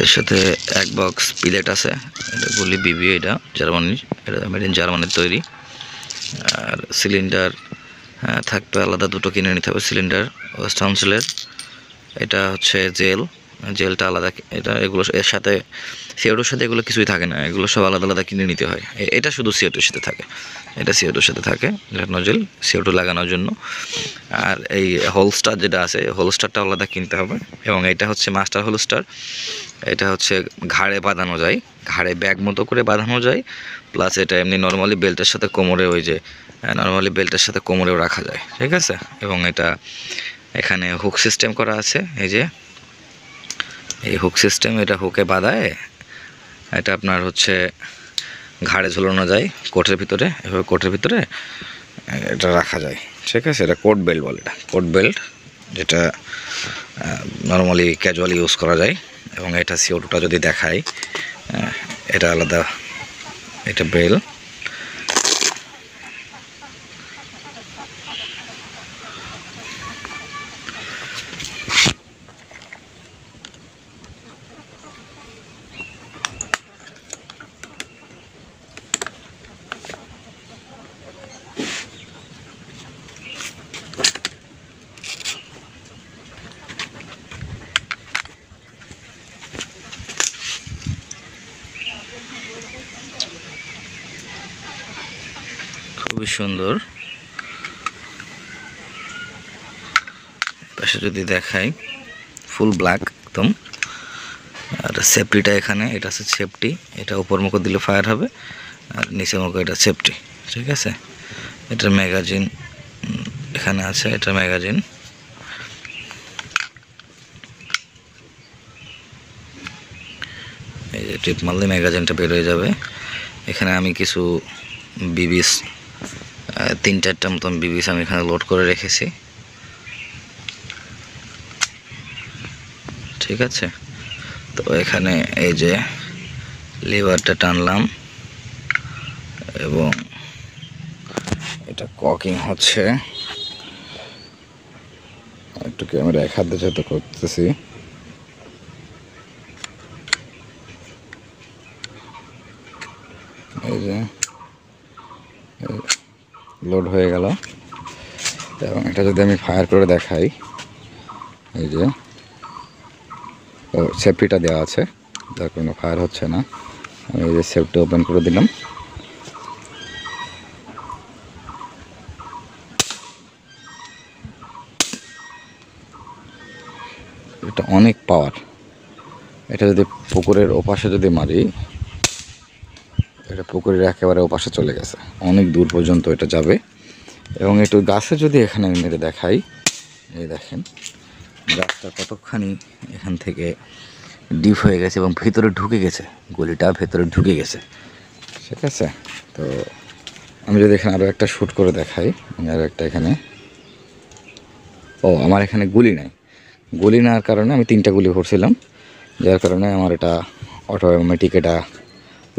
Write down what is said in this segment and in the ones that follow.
এর সাথে এক বক্স পিলেট আছে, এটা গুলি বিবি, এটা জার্মানির, এটা মেড ইন জার্মানির তৈরি। আর সিলিন্ডার থাকবে আলাদা, দুটো কিনে নিতে হবে সিলিন্ডার ওয়েস্ট কাউন্সিলের। এটা হচ্ছে জেলটা আলাদা, এটা এগুলো এর সাথে সিওটোর সাথে এগুলো কিছুই থাকে না, এগুলো সব আলাদা আলাদা কিনে নিতে হয়। এটা শুধু সিওটোর সাথে থাকে, এটা সিওটোর সাথে থাকে নজেল সিওটো লাগানোর জন্য। আর এই হোলস্টার যেটা আছে, হোলস্টারটা আলাদা কিনতে হবে। এবং এটা হচ্ছে মাস্টার হোলস্টার, এটা হচ্ছে ঘাড়ে বাঁধানো যায়, ঘাড়ে ব্যাগ মতো করে বাঁধানো যায়। প্লাস এটা এমনি নর্মালি বেল্টের সাথে কোমরে, ওই যে নর্মালি বেল্টের সাথে কোমরেও রাখা যায়, ঠিক আছে। এবং এটা এখানে হুক সিস্টেম করা আছে, এই যে এই হুক সিস্টেম, এটা হুকে বাঁধায়, এটা আপনার হচ্ছে ঘাড়ে ঝুলানো যায় কোটের ভিতরে, এভাবে কোটের ভিতরে এটা রাখা যায়, ঠিক আছে। এটা কোট বেল্ট বলে, এটা কোট বেল্ট, যেটা নর্মালি ক্যাজুয়ালি ইউজ করা যায়। এবং এটা সিওটোটা যদি দেখাই, এটা আলাদা, এটা বেল। খুবই সুন্দর। পাশে যদি দেখাই, ফুল ব্ল্যাক একদম। আর সেফটিটা এখানে, এটা আছে সেফটি, এটা উপর মুখে দিলে ফায়ার হবে, আর নিচে মুখে এটা সেফটি, ঠিক আছে। এটার ম্যাগাজিন এখানে আছে, এটা ম্যাগাজিন। এই যে টিপ মারলে ম্যাগাজিনটা বের হয়ে যাবে। এখানে আমি কিছু বিবিস, 3-4টা মতন বিবিস আমি এখানে লোড করে রেখেছি, ঠিক আছে। তো এখানে এই যে লিভারটা টানলাম এবং এটা ককিং হচ্ছে, একটু ক্যামেরা এক হাতে যেতে করতেছি। এই যে লোড হয়ে গেল। এবং এটা যদি আমি ফায়ার করে দেখাই, এই যে সেফটিটা দেওয়া আছে, যার কোনো ফায়ার হচ্ছে না। আমি এই যে সেফটি ওপেন করে দিলাম, এটা অনেক পাওয়ার। এটা যদি পুকুরের ওপাশে যদি মারি, এটা পুকুরের একেবারে ওপাশে চলে গেছে, অনেক দূর পর্যন্ত এটা যাবে। এবং একটু গাছে যদি এখানে মেরে দেখাই, এই দেখেন গাছটা কতখানি এখান থেকে ডিপ হয়ে গেছে এবং ভিতরে ঢুকে গেছে, গুলিটা ভেতরে ঢুকে গেছে, ঠিক আছে। তো আমি যদি এখানে আরও একটা শ্যুট করে দেখাই, আমি আরও একটা এখানে, আমার এখানে গুলি নাই, গুলি নেওয়ার কারণে আমি 3টা গুলি ভরছিলাম, যার কারণে আমার এটা অটোমেটিক এটা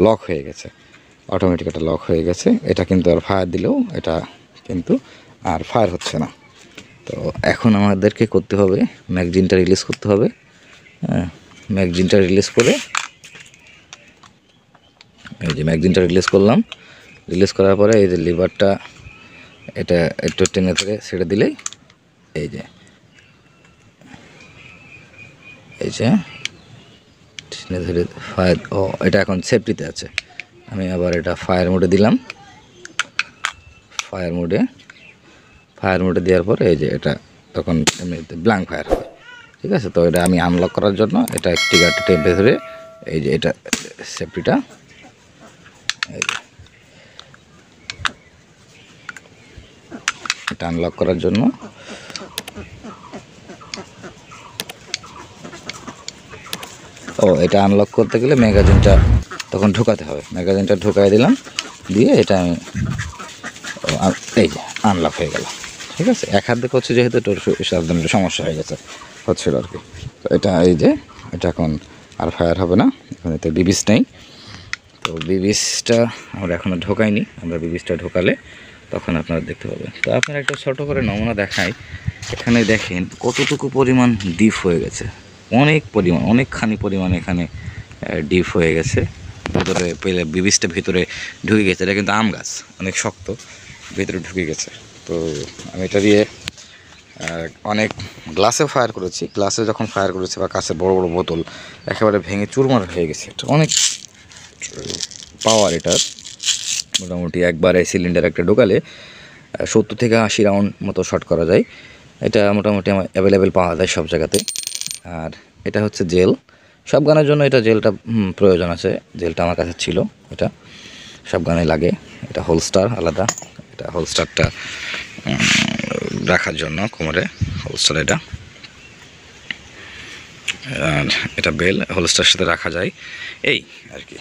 লক হয়ে গেছে, এটা কিন্তু আর ফায়ার দিলেও এটা কিন্তু আর ফায়ার হচ্ছে না। তো এখন আমাদেরকে করতে হবে, ম্যাগাজিনটা রিলিজ করতে হবে। ম্যাগাজিনটা রিলিজ করে, এই যে ম্যাগাজিনটা রিলিজ করলাম, রিলিজ করার পরে এই যে লিভারটা এটা একটু টেনে ধরে ছেড়ে দিলেই, এই যে টেনে ধরে ফায়ার, এটা এখন সেফটিতে আছে। আমি আবার এটা ফায়ার মোডে দিলাম, ফায়ার মোডে দেওয়ার পরে এই যে এটা তখন এমনিতে ব্ল্যাঙ্ক ফায়ার হবে, ঠিক আছে। তো এটা আমি আনলক করার জন্য এটা ট্রিগারটা টেপে ধরে, এই যে এটা সেফটিটা, এই যে এটা আনলক করার জন্য এটা আনলক করতে গেলে ম্যাগাজিনটা তখন ঢোকাতে হবে, ম্যাগাজিনটা ঢোকাই দিলাম, দিয়ে এটা আমি এই যে আনলক হয়ে গেল, ঠিক আছে। এক হাত দিয়ে করছি যেহেতু একটু সাবধানে একটু সমস্যা হয়ে গেছে হচ্ছিল আর কি। তো এটা এই যে এটা এখন আর ফায়ার হবে না, এখন এতে বিবিস নেই। তো বিবিসটা আমরা এখনও ঢোকাইনি, আমরা বিবিসটা ঢোকালে তখন আপনারা দেখতে পাবেন। তো আপনারা একটা ছোটো করে নমুনা দেখাই, এখানে দেখেন কতটুকু পরিমাণ ডিপ হয়ে গেছে, অনেকখানি পরিমাণ এখানে ডিপ হয়ে গেছে, ভিতরে পেলে বীজটা ভিতরে ঢুকে গেছে। এটা কিন্তু আম গাছ, অনেক শক্ত, ভিতরে ঢুকে গেছে। তো আমি এটা দিয়ে অনেক গ্লাসে ফায়ার করেছি, গ্লাসে যখন ফায়ার করেছি বা কাছে বড় বড় বোতল একেবারে ভেঙে চুরমার হয়ে গেছে। এটা অনেক পাওয়ার এটার, মোটামুটি একবারে সিলিন্ডার একটা ঢোকালে 70 থেকে 80 রাউন্ড মতো শট করা যায়। এটা মোটামুটি আমার অ্যাভেলেবেল পাওয়া যায় সব জায়গাতে। আর এটা হচ্ছে জেল, সব গানের জন্য এটা জেলটা প্রয়োজন আছে, জেলটা আমার কাছে ছিল, এটা সব গানে লাগে। এটা হোলস্টার আলাদা, এটা হোলস্টারটা রাখার জন্য কোমরে হোলস্টার এটা। আর এটা বেল হোলস্টারের সাথে রাখা যায়, এই আর কি।